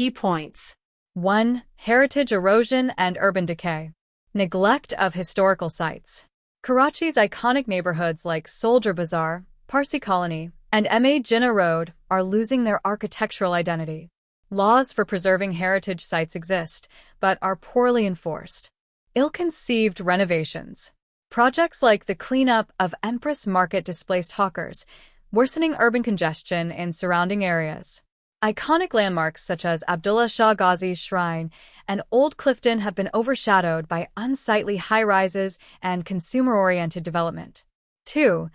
Key points. 1. Heritage erosion and urban decay. Neglect of historical sites. Karachi's iconic neighborhoods like Soldier Bazaar, Parsi Colony, and Ma Jinnah Road are losing their architectural identity. Laws for preserving heritage sites exist, but are poorly enforced. Ill-conceived renovations. Projects like the cleanup of Empress Market displaced hawkers, worsening urban congestion in surrounding areas. Iconic landmarks such as Abdullah Shah Ghazi's Shrine and Old Clifton have been overshadowed by unsightly high-rises and consumer-oriented development. 2.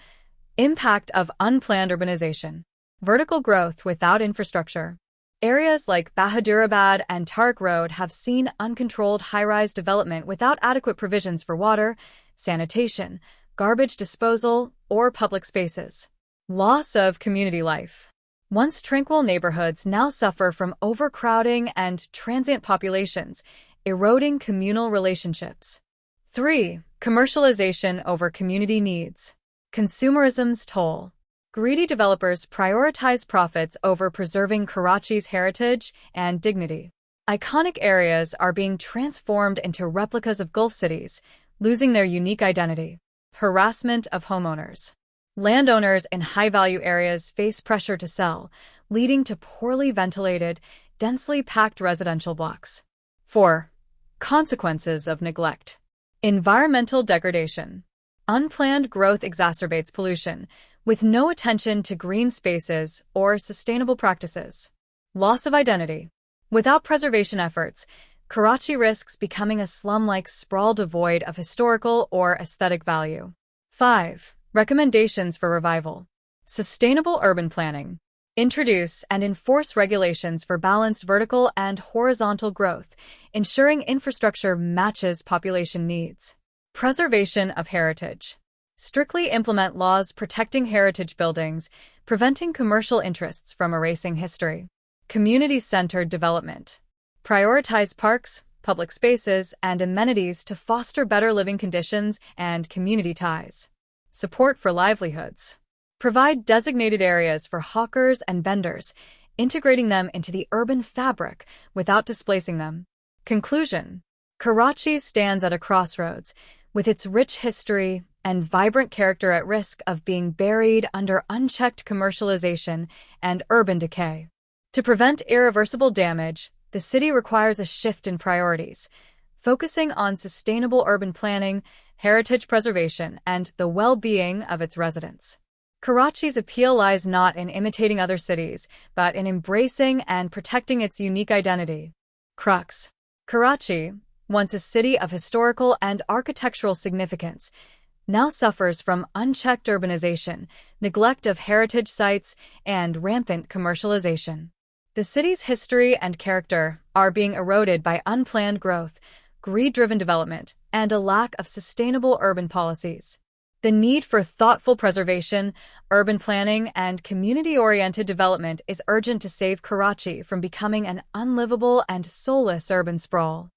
Impact of unplanned urbanization. Vertical growth without infrastructure. Areas like Bahadurabad and Tariq Road have seen uncontrolled high-rise development without adequate provisions for water, sanitation, garbage disposal, or public spaces. Loss of community life. Once tranquil neighborhoods now suffer from overcrowding and transient populations, eroding communal relationships. 3. Commercialization over community needs. Consumerism's toll. Greedy developers prioritize profits over preserving Karachi's heritage and dignity. Iconic areas are being transformed into replicas of Gulf cities, losing their unique identity. Harassment of homeowners. Landowners in high-value areas face pressure to sell, leading to poorly ventilated, densely packed residential blocks. 4. Consequences of neglect. Environmental degradation. Unplanned growth exacerbates pollution, with no attention to green spaces or sustainable practices. Loss of identity. Without preservation efforts, Karachi risks becoming a slum-like sprawl devoid of historical or aesthetic value. 5. Recommendations for revival. Sustainable urban planning. Introduce and enforce regulations for balanced vertical and horizontal growth, ensuring infrastructure matches population needs. Preservation of heritage. Strictly implement laws protecting heritage buildings, preventing commercial interests from erasing history. Community-centered development. Prioritize parks, public spaces, and amenities to foster better living conditions and community ties. Support for livelihoods. Provide designated areas for hawkers and vendors, integrating them into the urban fabric without displacing them. Conclusion. Karachi stands at a crossroads, with its rich history and vibrant character at risk of being buried under unchecked commercialization and urban decay. To prevent irreversible damage, the city requires a shift in priorities, focusing on sustainable urban planning, heritage preservation, and the well-being of its residents. Karachi's appeal lies not in imitating other cities, but in embracing and protecting its unique identity. Crux. Karachi, once a city of historical and architectural significance, now suffers from unchecked urbanization, neglect of heritage sites, and rampant commercialization. The city's history and character are being eroded by unplanned growth, greed-driven development, and a lack of sustainable urban policies. The need for thoughtful preservation, urban planning, and community-oriented development is urgent to save Karachi from becoming an unlivable and soulless urban sprawl.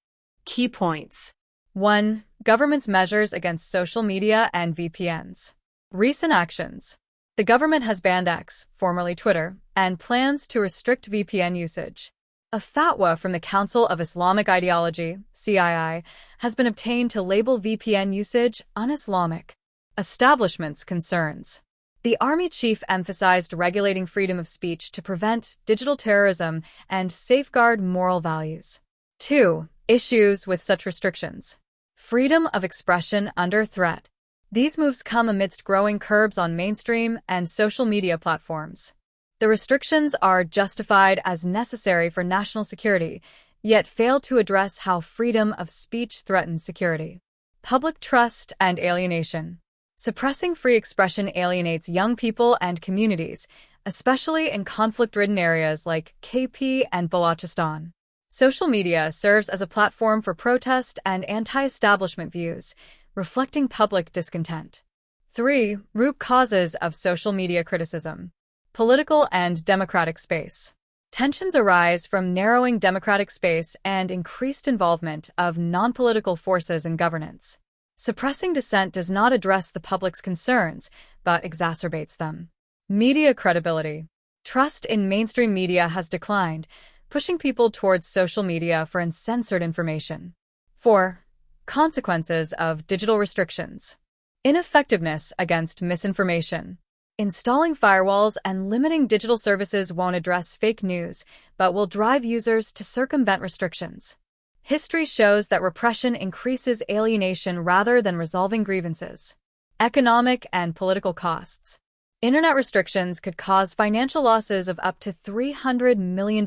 Key points. 1. Government's measures against social media and VPNs. Recent actions. The government has banned X, formerly Twitter, and plans to restrict VPN usage. A fatwa from the Council of Islamic Ideology, CII, has been obtained to label VPN usage un-Islamic. Establishment's concerns. The Army chief emphasized regulating freedom of speech to prevent digital terrorism and safeguard moral values. 2. Issues with such restrictions. Freedom of expression under threat. These moves come amidst growing curbs on mainstream and social media platforms. The restrictions are justified as necessary for national security, yet fail to address how freedom of speech threatens security. Public trust and alienation. Suppressing free expression alienates young people and communities, especially in conflict-ridden areas like KP and Balochistan. Social media serves as a platform for protest and anti-establishment views, reflecting public discontent. 3. Root causes of social media criticism. Political and democratic space. Tensions arise from narrowing democratic space and increased involvement of non-political forces in governance. Suppressing dissent does not address the public's concerns, but exacerbates them. Media credibility. Trust in mainstream media has declined, pushing people towards social media for uncensored information. 4. Consequences of digital restrictions. Ineffectiveness against misinformation. Installing firewalls and limiting digital services won't address fake news, but will drive users to circumvent restrictions. History shows that repression increases alienation rather than resolving grievances. Economic and political costs. Internet restrictions could cause financial losses of up to $300 million,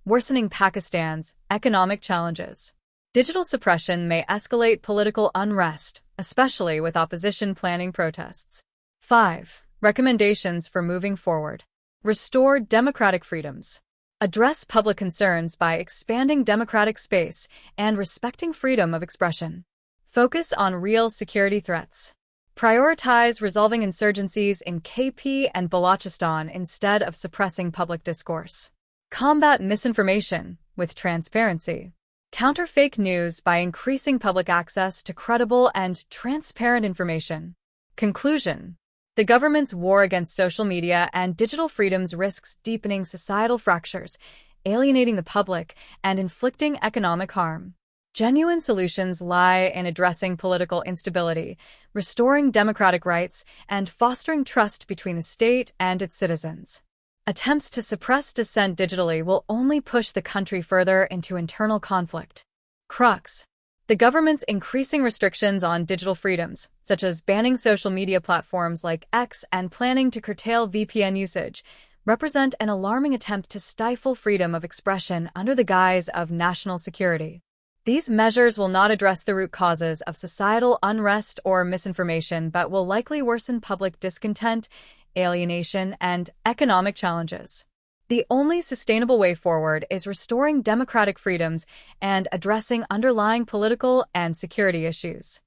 worsening Pakistan's economic challenges. Digital suppression may escalate political unrest, especially with opposition planning protests. 5. Recommendations for moving forward. Restore democratic freedoms. Address public concerns by expanding democratic space and respecting freedom of expression. Focus on real security threats. Prioritize resolving insurgencies in KP and Balochistan instead of suppressing public discourse. Combat misinformation with transparency. Counter fake news by increasing public access to credible and transparent information. Conclusion. The government's war against social media and digital freedoms risks deepening societal fractures, alienating the public, and inflicting economic harm. Genuine solutions lie in addressing political instability, restoring democratic rights, and fostering trust between the state and its citizens. Attempts to suppress dissent digitally will only push the country further into internal conflict. Crux. The government's increasing restrictions on digital freedoms, such as banning social media platforms like X and planning to curtail VPN usage, represent an alarming attempt to stifle freedom of expression under the guise of national security. These measures will not address the root causes of societal unrest or misinformation, but will likely worsen public discontent, alienation, and economic challenges. The only sustainable way forward is restoring democratic freedoms and addressing underlying political and security issues.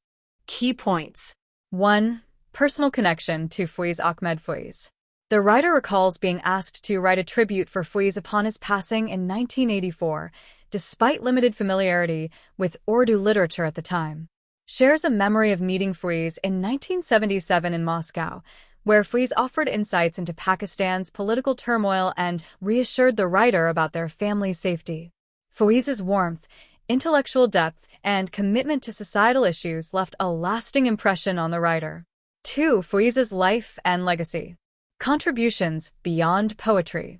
Key points. 1. Personal connection to Faiz Ahmed Faiz. The writer recalls being asked to write a tribute for Faiz upon his passing in 1984, despite limited familiarity with Urdu literature at the time. Shares a memory of meeting Faiz in 1977 in Moscow, where Faiz offered insights into Pakistan's political turmoil and reassured the writer about their family's safety. Faiz's warmth, intellectual depth, and commitment to societal issues left a lasting impression on the writer. 2. Faiz's life and legacy. Contributions beyond poetry.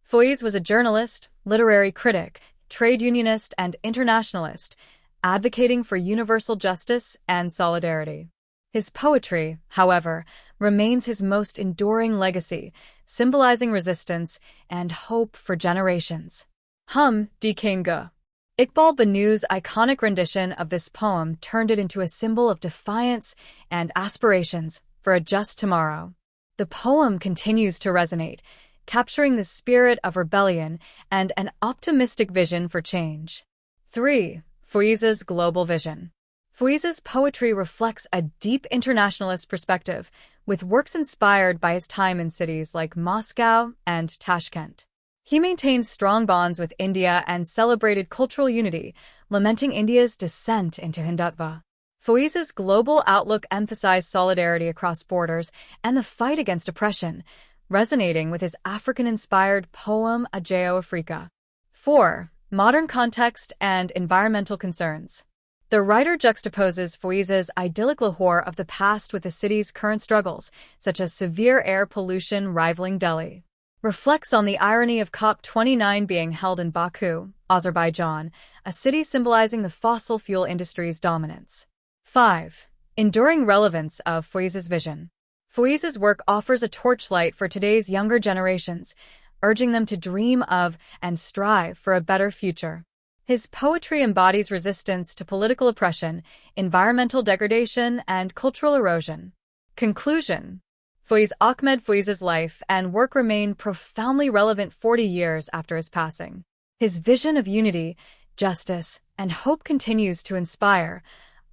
Faiz was a journalist, literary critic, trade unionist, and internationalist, advocating for universal justice and solidarity. His poetry, however, remains his most enduring legacy, symbolizing resistance and hope for generations. Hum Dikhenga. Iqbal Banu's iconic rendition of this poem turned it into a symbol of defiance and aspirations for a just tomorrow. The poem continues to resonate, capturing the spirit of rebellion and an optimistic vision for change. 3. Faiz's global vision. Faiz's poetry reflects a deep internationalist perspective, with works inspired by his time in cities like Moscow and Tashkent. He maintained strong bonds with India and celebrated cultural unity, lamenting India's descent into Hindutva. Faiz's global outlook emphasized solidarity across borders and the fight against oppression, resonating with his African-inspired poem Ajeo Afrika. 4. Modern context and environmental concerns. The writer juxtaposes Faiz's idyllic Lahore of the past with the city's current struggles, such as severe air pollution rivaling Delhi. Reflects on the irony of COP29 being held in Baku, Azerbaijan, a city symbolizing the fossil fuel industry's dominance. 5. Enduring relevance of Faiz's vision. Faiz's work offers a torchlight for today's younger generations, urging them to dream of and strive for a better future. His poetry embodies resistance to political oppression, environmental degradation, and cultural erosion. Conclusion. Faiz Ahmed Faiz's life and work remain profoundly relevant 40 years after his passing. His vision of unity, justice, and hope continues to inspire,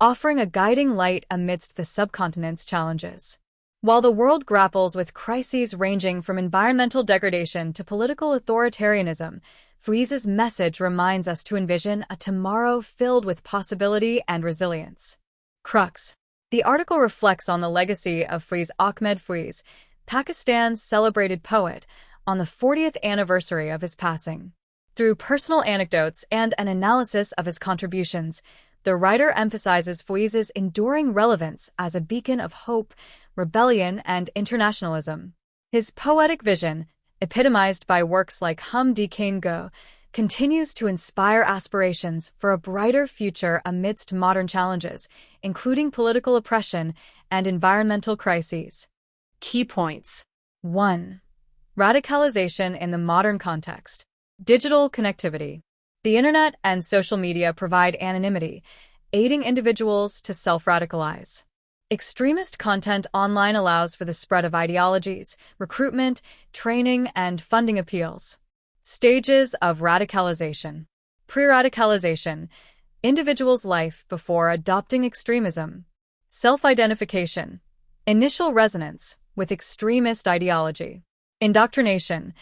offering a guiding light amidst the subcontinent's challenges. While the world grapples with crises ranging from environmental degradation to political authoritarianism, Faiz's message reminds us to envision a tomorrow filled with possibility and resilience. Crux. The article reflects on the legacy of Faiz Ahmed Faiz, Pakistan's celebrated poet, on the 40th anniversary of his passing. Through personal anecdotes and an analysis of his contributions, the writer emphasizes Fouiz's enduring relevance as a beacon of hope, rebellion, and internationalism. His poetic vision, epitomized by works like Hum di Cane Go, continues to inspire aspirations for a brighter future amidst modern challenges, including political oppression and environmental crises. Key points. 1. Radicalization in the modern context. Digital connectivity. The internet and social media provide anonymity, aiding individuals to self-radicalize. Extremist content online allows for the spread of ideologies, recruitment, training, and funding appeals. Stages of radicalization. Pre-radicalization. Individual's life before adopting extremism. Self-identification. Initial resonance with extremist ideology. Indoctrination.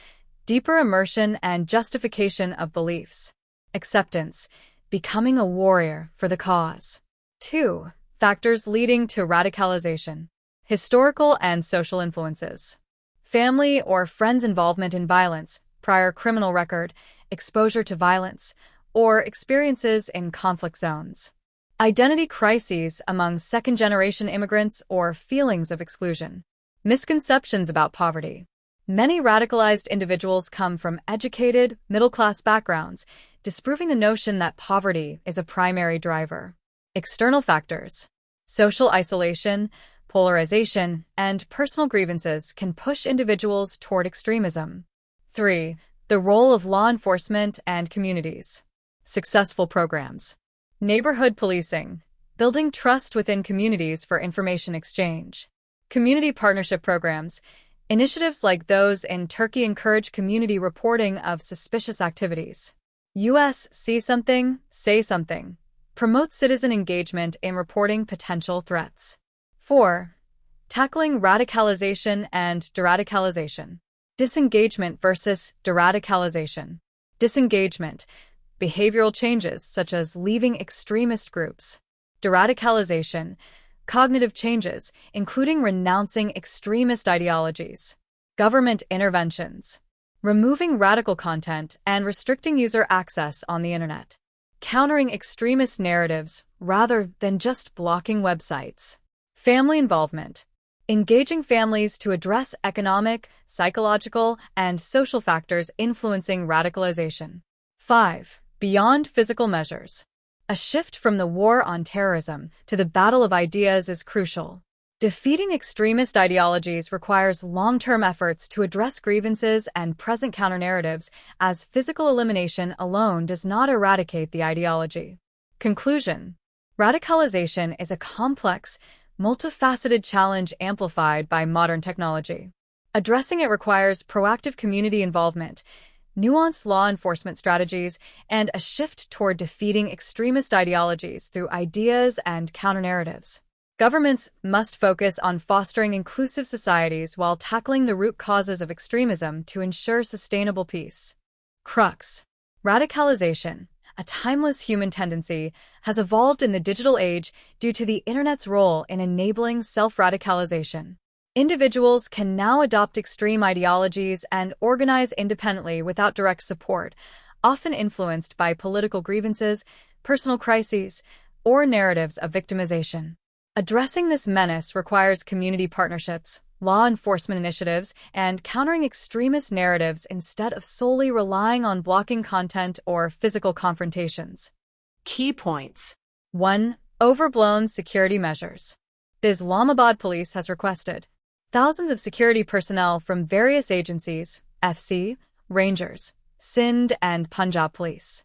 Deeper immersion and justification of beliefs. Acceptance. Becoming a warrior for the cause. 2. Factors leading to radicalization. Historical and social influences. Family or friends' involvement in violence, prior criminal record, exposure to violence, or experiences in conflict zones. Identity crises among second-generation immigrants or feelings of exclusion. Misconceptions about poverty. Many radicalized individuals come from educated, middle-class backgrounds, disproving the notion that poverty is a primary driver. External factors. Social isolation, polarization, and personal grievances can push individuals toward extremism. 3. The role of law enforcement and communities. Successful programs. Neighborhood policing. Building trust within communities for information exchange. Community partnership programs. Initiatives like those in Turkey encourage community reporting of suspicious activities. U.S. See Something, Say Something. Promotes citizen engagement in reporting potential threats. 4. Tackling radicalization and deradicalization. Disengagement versus deradicalization. Disengagement. Behavioral changes such as leaving extremist groups. Deradicalization. Cognitive changes, including renouncing extremist ideologies. Government interventions. Removing radical content and restricting user access on the internet. Countering extremist narratives rather than just blocking websites. Family involvement. Engaging families to address economic, psychological, and social factors influencing radicalization. 5. Beyond physical measures. A shift from the war on terrorism to the battle of ideas is crucial. Defeating extremist ideologies requires long-term efforts to address grievances and present counter-narratives, as physical elimination alone does not eradicate the ideology. Conclusion. Radicalization is a complex, multifaceted challenge amplified by modern technology. Addressing it requires proactive community involvement, nuanced law enforcement strategies, and a shift toward defeating extremist ideologies through ideas and counter-narratives. Governments must focus on fostering inclusive societies while tackling the root causes of extremism to ensure sustainable peace. Crux. Radicalization, a timeless human tendency, has evolved in the digital age due to the internet's role in enabling self-radicalization. Individuals can now adopt extreme ideologies and organize independently without direct support, often influenced by political grievances, personal crises, or narratives of victimization. Addressing this menace requires community partnerships, law enforcement initiatives, and countering extremist narratives instead of solely relying on blocking content or physical confrontations. Key points. 1. Overblown security measures. The Islamabad police has requested thousands of security personnel from various agencies, FC, Rangers, Sindh, and Punjab police.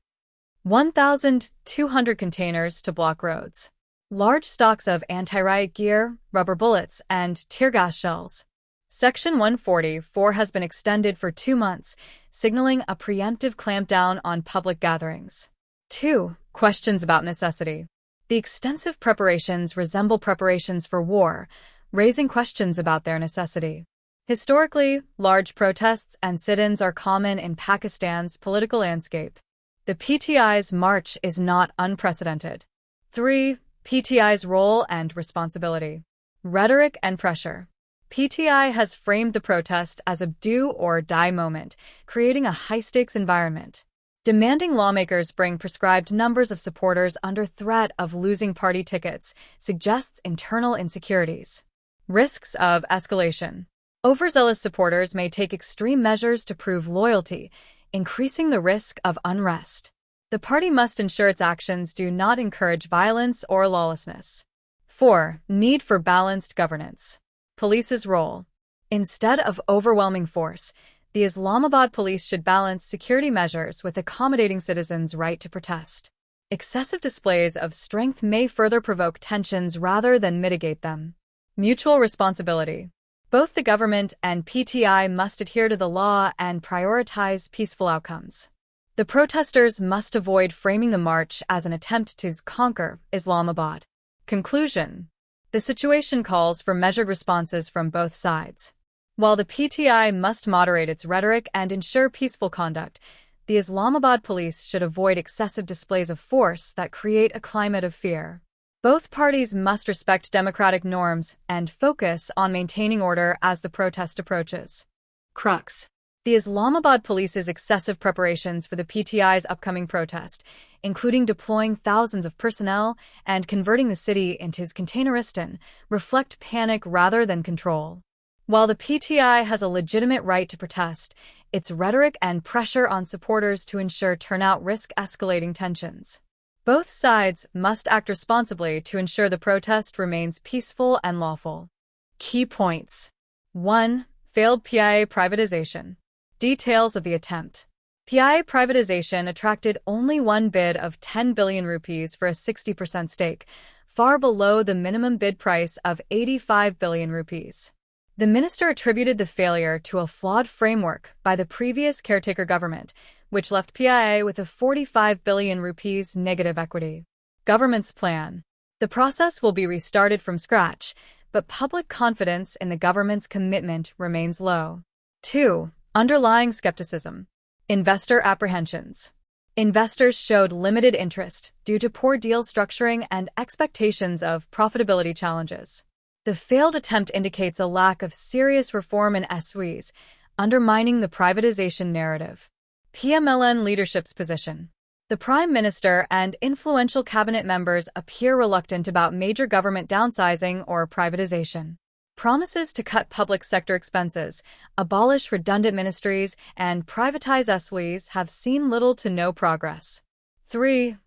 1,200 containers to block roads. Large stocks of anti-riot gear, rubber bullets, and tear gas shells. Section 144 has been extended for 2 months, signaling a preemptive clampdown on public gatherings. 2. Questions about necessity. The extensive preparations resemble preparations for war, raising questions about their necessity. Historically, large protests and sit-ins are common in Pakistan's political landscape. The PTI's march is not unprecedented. 3. PTI's role and responsibility. Rhetoric and pressure. PTI has framed the protest as a do or die moment, creating a high-stakes environment. Demanding lawmakers bring prescribed numbers of supporters under threat of losing party tickets suggests internal insecurities. Risks of escalation. Overzealous supporters may take extreme measures to prove loyalty, increasing the risk of unrest. The party must ensure its actions do not encourage violence or lawlessness. 4. Need for balanced governance. Police's role. Instead of overwhelming force, the Islamabad police should balance security measures with accommodating citizens' right to protest. Excessive displays of strength may further provoke tensions rather than mitigate them. Mutual responsibility. Both the government and PTI must adhere to the law and prioritize peaceful outcomes. The protesters must avoid framing the march as an attempt to conquer Islamabad. Conclusion. The situation calls for measured responses from both sides. While the PTI must moderate its rhetoric and ensure peaceful conduct, the Islamabad police should avoid excessive displays of force that create a climate of fear. Both parties must respect democratic norms and focus on maintaining order as the protest approaches. Crux. The Islamabad police's excessive preparations for the PTI's upcoming protest, including deploying thousands of personnel and converting the city into containeristan, reflect panic rather than control. While the PTI has a legitimate right to protest, its rhetoric and pressure on supporters to ensure turnout risk escalating tensions. Both sides must act responsibly to ensure the protest remains peaceful and lawful. Key points. 1. Failed PIA privatization. Details of the attempt. PIA privatization attracted only one bid of 10 billion rupees for a 60% stake, far below the minimum bid price of 85 billion rupees. The minister attributed the failure to a flawed framework by the previous caretaker government, which left PIA with a 45 billion rupees negative equity. Government's plan. The process will be restarted from scratch, but public confidence in the government's commitment remains low. 2. Underlying skepticism. Investor apprehensions. Investors showed limited interest due to poor deal structuring and expectations of profitability challenges. The failed attempt indicates a lack of serious reform in SWEs, undermining the privatization narrative. PMLN leadership's position. The Prime Minister and influential cabinet members appear reluctant about major government downsizing or privatization. Promises to cut public sector expenses, abolish redundant ministries, and privatize SWEs have seen little to no progress. 3.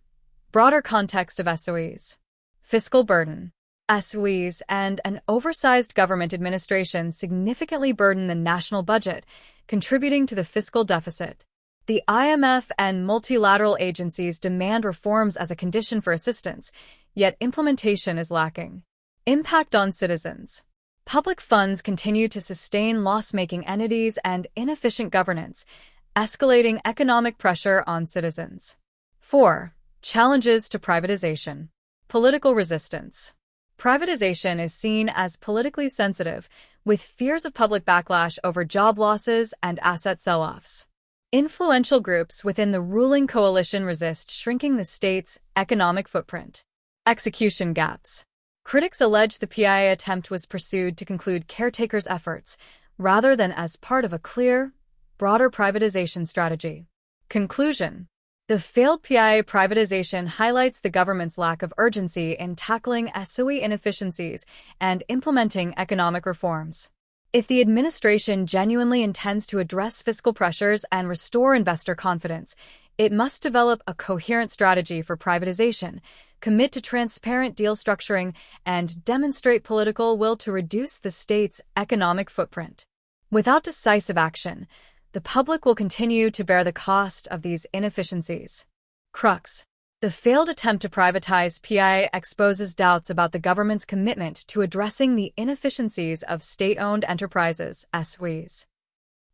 Broader context of SOEs. Fiscal burden. SOEs and an oversized government administration significantly burden the national budget, contributing to the fiscal deficit. The IMF and multilateral agencies demand reforms as a condition for assistance, yet implementation is lacking. Impact on citizens. Public funds continue to sustain loss-making entities and inefficient governance, escalating economic pressure on citizens. 4. Challenges to privatization. Political resistance. Privatization is seen as politically sensitive, with fears of public backlash over job losses and asset sell-offs. Influential groups within the ruling coalition resist shrinking the state's economic footprint. Execution gaps. Critics allege the PIA attempt was pursued to conclude caretakers' efforts, rather than as part of a clear, broader privatization strategy. Conclusion. The failed PIA privatization highlights the government's lack of urgency in tackling SOE inefficiencies and implementing economic reforms. If the administration genuinely intends to address fiscal pressures and restore investor confidence, it must develop a coherent strategy for privatization, commit to transparent deal structuring, and demonstrate political will to reduce the state's economic footprint. Without decisive action, the public will continue to bear the cost of these inefficiencies. Crux. The failed attempt to privatize PIA exposes doubts about the government's commitment to addressing the inefficiencies of state-owned enterprises, SWEs.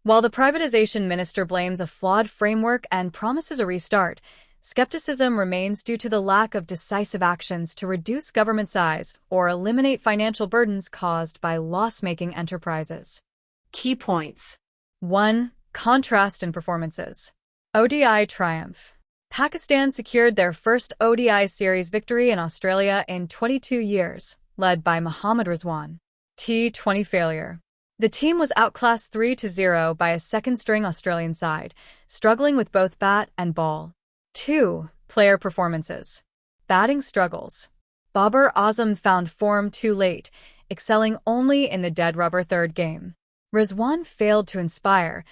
While the privatization minister blames a flawed framework and promises a restart, skepticism remains due to the lack of decisive actions to reduce government size or eliminate financial burdens caused by loss-making enterprises. Key points. 1. Contrast in performances. ODI triumph. Pakistan secured their first ODI series victory in Australia in 22 years, led by Mohammad Rizwan. T20 failure. The team was outclassed 3-0 by a second-string Australian side, struggling with both bat and ball. 2. Player performances. Batting struggles. Babar Azam found form too late, excelling only in the dead rubber third game. Rizwan failed to inspire,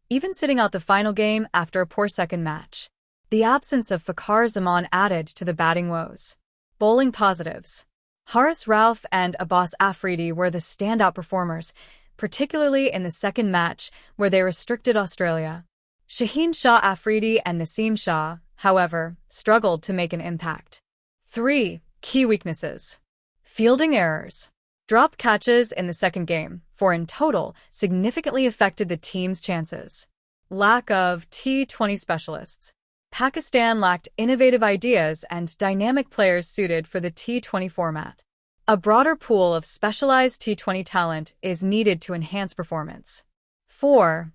even sitting out the final game after a poor second match. The absence of Fakhar Zaman added to the batting woes. Bowling positives. Haris Rauf and Abbas Afridi were the standout performers, particularly in the second match where they restricted Australia. Shaheen Shah Afridi and Naseem Shah, however, struggled to make an impact. 3. Key weaknesses. Fielding errors. Drop catches in the second game, 4 in total, significantly affected the team's chances. Lack of T20 specialists. Pakistan lacked innovative ideas and dynamic players suited for the T20 format. A broader pool of specialized T20 talent is needed to enhance performance. 4.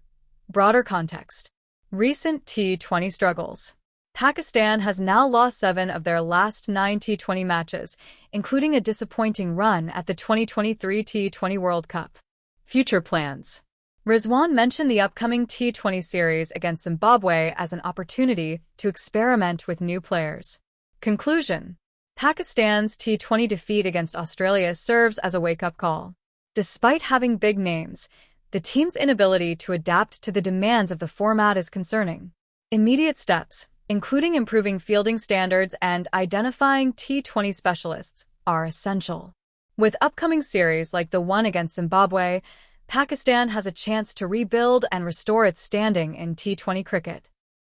Broader context. Recent T20 struggles. Pakistan has now lost 7 of their last 9 T20 matches, including a disappointing run at the 2023 T20 World Cup. Future plans. Rizwan mentioned the upcoming T20 series against Zimbabwe as an opportunity to experiment with new players. Conclusion. Pakistan's T20 defeat against Australia serves as a wake-up call. Despite having big names, the team's inability to adapt to the demands of the format is concerning. Immediate steps, including improving fielding standards and identifying T20 specialists, are essential. With upcoming series like the one against Zimbabwe, Pakistan has a chance to rebuild and restore its standing in T20 cricket.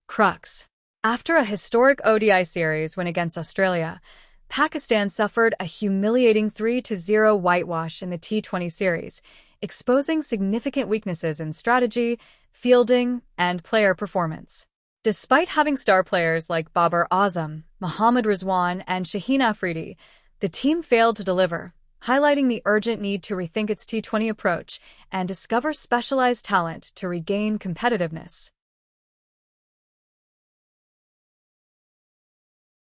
Crux. After a historic ODI series win against Australia, Pakistan suffered a humiliating 3-0 whitewash in the T20 series, exposing significant weaknesses in strategy, fielding, and player performance. Despite having star players like Babar Azam, Mohammad Rizwan, and Shaheen Afridi, the team failed to deliver, highlighting the urgent need to rethink its T20 approach and discover specialized talent to regain competitiveness.